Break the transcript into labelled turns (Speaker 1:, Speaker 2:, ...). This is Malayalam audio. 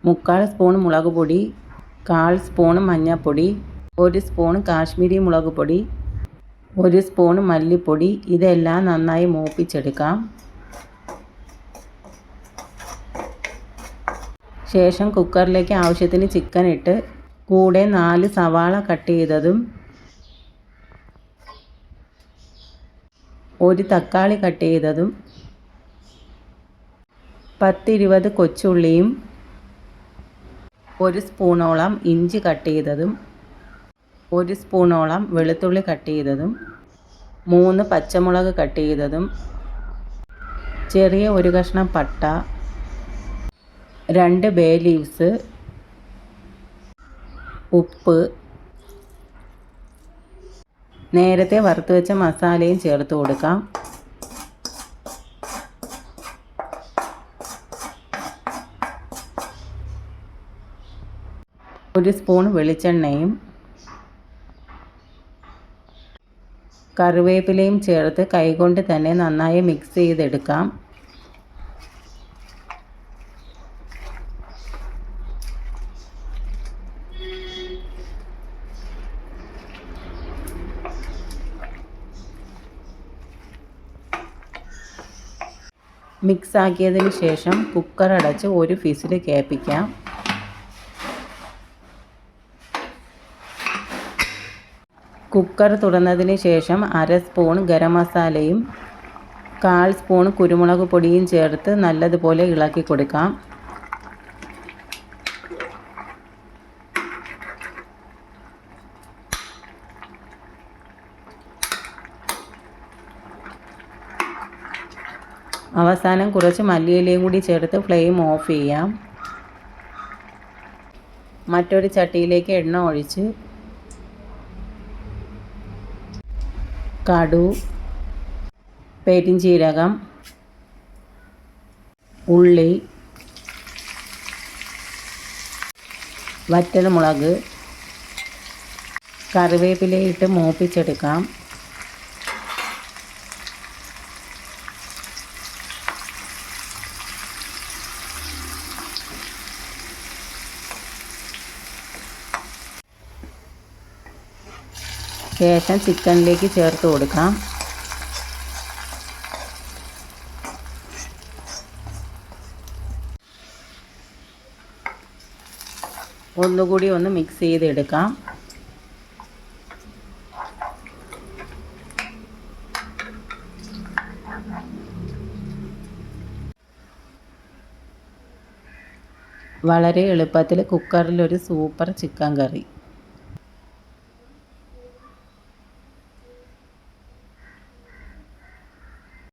Speaker 1: മുക്കാൽ സ്പൂൺ മുളക് പൊടി, 1/4 സ്പൂൺ മഞ്ഞൾപ്പൊടി, 1 സ്പൂൺ കാശ്മീരി മുളക് പൊടി, 1 സ്പൂൺ മല്ലിപ്പൊടി. ഇതെല്ലാം നന്നായി മൂപ്പിച്ചെടുക്കാം. ശേഷം കുക്കറിലേക്ക് ആവശ്യത്തിന് ചിക്കൻ ഇട്ട് കൂടെ 4 സവാള കട്ട് ചെയ്തതും 1 തക്കാളി കട്ട് ചെയ്തതും 10-20 കൊച്ചുള്ളിയും 1 സ്പൂണോളം ഇഞ്ചി കട്ട് ചെയ്തതും 1 സ്പൂണോളം വെളുത്തുള്ളി കട്ട് ചെയ്തതും 3 പച്ചമുളക് കട്ട് ചെയ്തതും ചെറിയ ഒരു കഷ്ണം പട്ട, 2 ബേ ലീവ്സ്, ഉപ്പ്, നേരത്തെ വറുത്ത് വെച്ച മസാലയും ചേർത്ത് കൊടുക്കാം. ഒരു സ്പൂൺ വെളിച്ചെണ്ണയും കറിവേപ്പിലയും ചേർത്ത് കൈകൊണ്ട് തന്നെ നന്നായി മിക്സ് ചെയ്തെടുക്കാം. മിക്സ് ആക്കിയതിന് ശേഷം കുക്കർ അടച്ച് ഒരു വിസിൽ കേൾപ്പിക്കാം. കുക്കർ തുറന്നതിന് ശേഷം 1/2 സ്പൂൺ ഗരം മസാലയും 1/4 സ്പൂൺ കുരുമുളക് പൊടിയും ചേർത്ത് നല്ലതുപോലെ ഇളക്കി കൊടുക്കാം. അവസാനം കുറച്ച് മല്ലിയിലയും കൂടി ചേർത്ത് ഫ്ലെയിം ഓഫ് ചെയ്യാം. മറ്റൊരു ചട്ടിയിലേക്ക് എണ്ണ ഒഴിച്ച് കടു, പെരിഞ്ചീരകം, ഉള്ളി, വറ്റൽമുളക്, കറിവേപ്പിലയിട്ട് മൂപ്പിച്ചെടുക്കാം. ശേഷം ചിക്കനിലേക്ക് ചേർത്ത് കൊടുക്കാം. ഒന്നുകൂടി ഒന്ന് മിക്സ് ചെയ്തെടുക്കാം. വളരെ എളുപ്പത്തിൽ കുക്കറിലൊരു സൂപ്പർ ചിക്കൻ കറി.